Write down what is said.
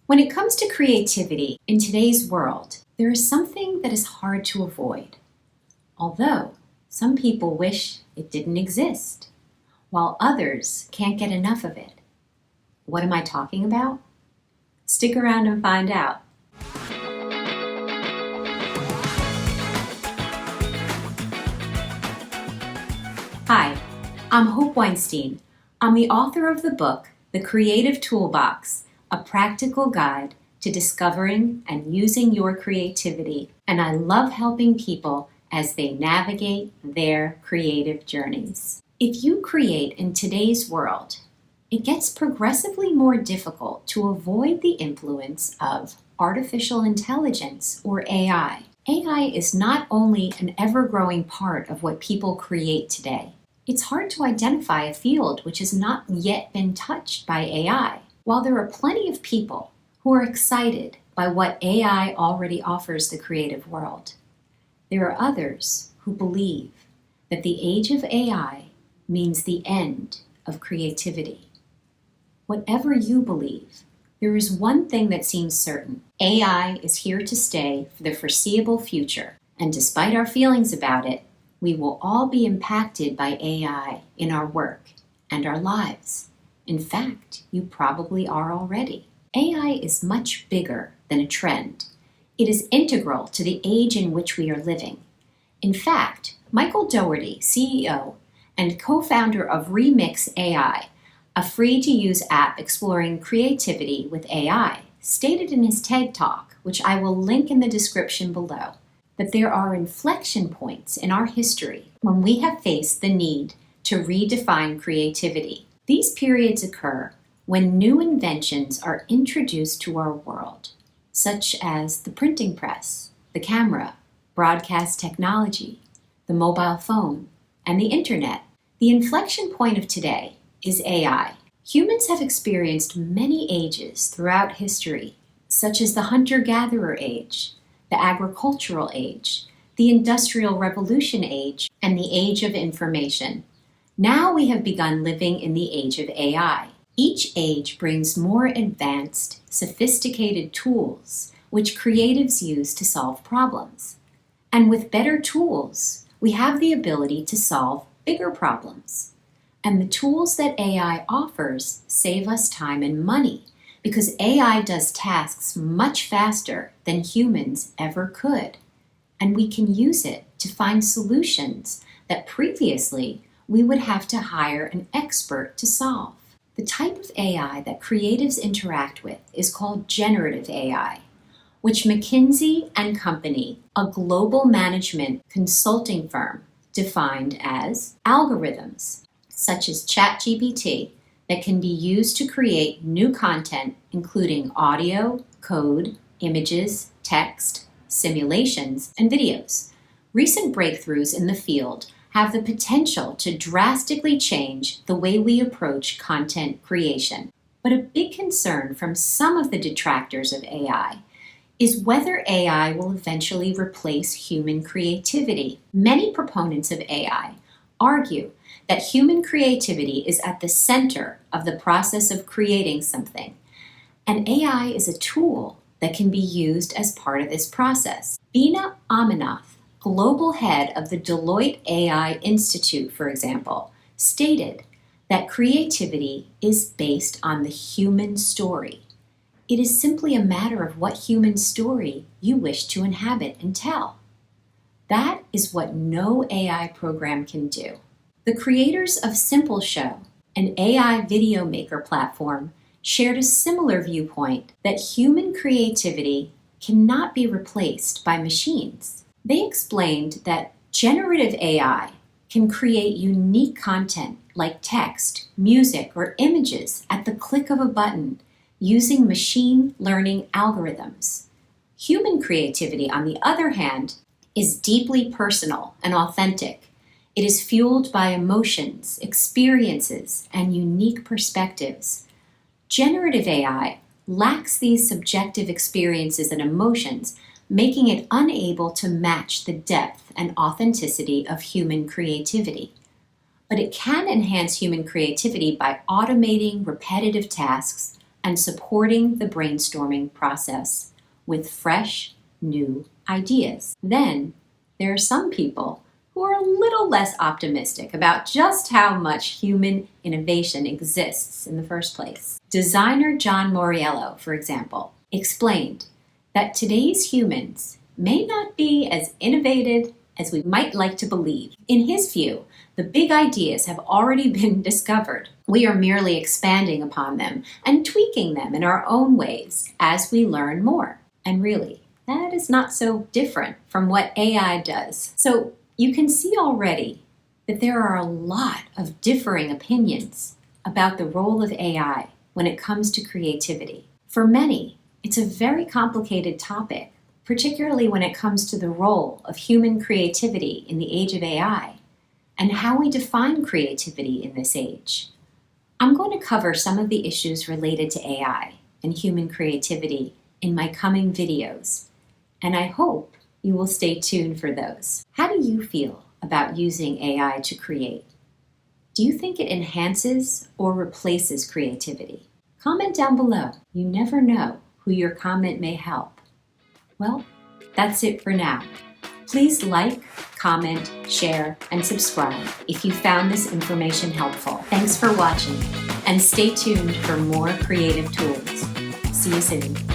When it comes to creativity in today's world, there is something that is hard to avoid. Although some people wish it didn't exist, while others can't get enough of it. What am I talking about? Stick around and find out. Hi, I'm Hope Weinstein. I'm the author of the book, The Creative Toolbox, a practical guide to discovering and using your creativity, and I love helping people as they navigate their creative journeys. If you create in today's world, it gets progressively more difficult to avoid the influence of artificial intelligence or AI. AI is not only an ever-growing part of what people create today. It's hard to identify a field which has not yet been touched by AI. While there are plenty of people who are excited by what AI already offers the creative world, there are others who believe that the age of AI means the end of creativity. Whatever you believe, there is one thing that seems certain. AI is here to stay for the foreseeable future, and despite our feelings about it, we will all be impacted by AI in our work and our lives. In fact, you probably are already. AI is much bigger than a trend. It is integral to the age in which we are living. In fact, Michael Dougherty, CEO and co-founder of Remix AI, a free-to-use app exploring creativity with AI, stated in his TED Talk, which I will link in the description below, that there are inflection points in our history when we have faced the need to redefine creativity. These periods occur when new inventions are introduced to our world, such as the printing press, the camera, broadcast technology, the mobile phone, and the internet. The inflection point of today is AI. Humans have experienced many ages throughout history, such as the hunter-gatherer age, the agricultural age, the industrial revolution age, and the age of information. Now we have begun living in the age of AI. Each age brings more advanced, sophisticated tools which creatives use to solve problems. And with better tools, we have the ability to solve bigger problems. And the tools that AI offers save us time and money because AI does tasks much faster than humans ever could. And we can use it to find solutions that previously we would have to hire an expert to solve. The type of AI that creatives interact with is called generative AI, which McKinsey & Company, a global management consulting firm, defined as algorithms, such as ChatGPT, that can be used to create new content, including audio, code, images, text, simulations, and videos. Recent breakthroughs in the field have the potential to drastically change the way we approach content creation. But a big concern from some of the detractors of AI is whether AI will eventually replace human creativity. Many proponents of AI argue that human creativity is at the center of the process of creating something, and AI is a tool that can be used as part of this process. Bina Aminath, global head of the Deloitte AI Institute, for example, stated that creativity is based on the human story. It is simply a matter of what human story you wish to inhabit and tell. That is what no AI program can do. The creators of Simple Show, an AI video maker platform, shared a similar viewpoint that human creativity cannot be replaced by machines. They explained that generative AI can create unique content like text, music, or images at the click of a button using machine learning algorithms. Human creativity, on the other hand, is deeply personal and authentic. It is fueled by emotions, experiences, and unique perspectives. Generative AI lacks these subjective experiences and emotions, making it unable to match the depth and authenticity of human creativity. But it can enhance human creativity by automating repetitive tasks, and supporting the brainstorming process with fresh, new ideas. Then, there are some people who are a little less optimistic about just how much human innovation exists in the first place. Designer John Moriello, for example, explained that today's humans may not be as innovative as we might like to believe. In his view, the big ideas have already been discovered. We are merely expanding upon them and tweaking them in our own ways as we learn more. And really, that is not so different from what AI does. So you can see already that there are a lot of differing opinions about the role of AI when it comes to creativity. For many, it's a very complicated topic, particularly when it comes to the role of human creativity in the age of AI and how we define creativity in this age. I'm going to cover some of the issues related to AI and human creativity in my coming videos, and I hope you will stay tuned for those. How do you feel about using AI to create? Do you think it enhances or replaces creativity? Comment down below. You never know who your comment may help. Well, that's it for now. Please like, comment, share, and subscribe if you found this information helpful. Thanks for watching, and stay tuned for more creative tools. See you soon.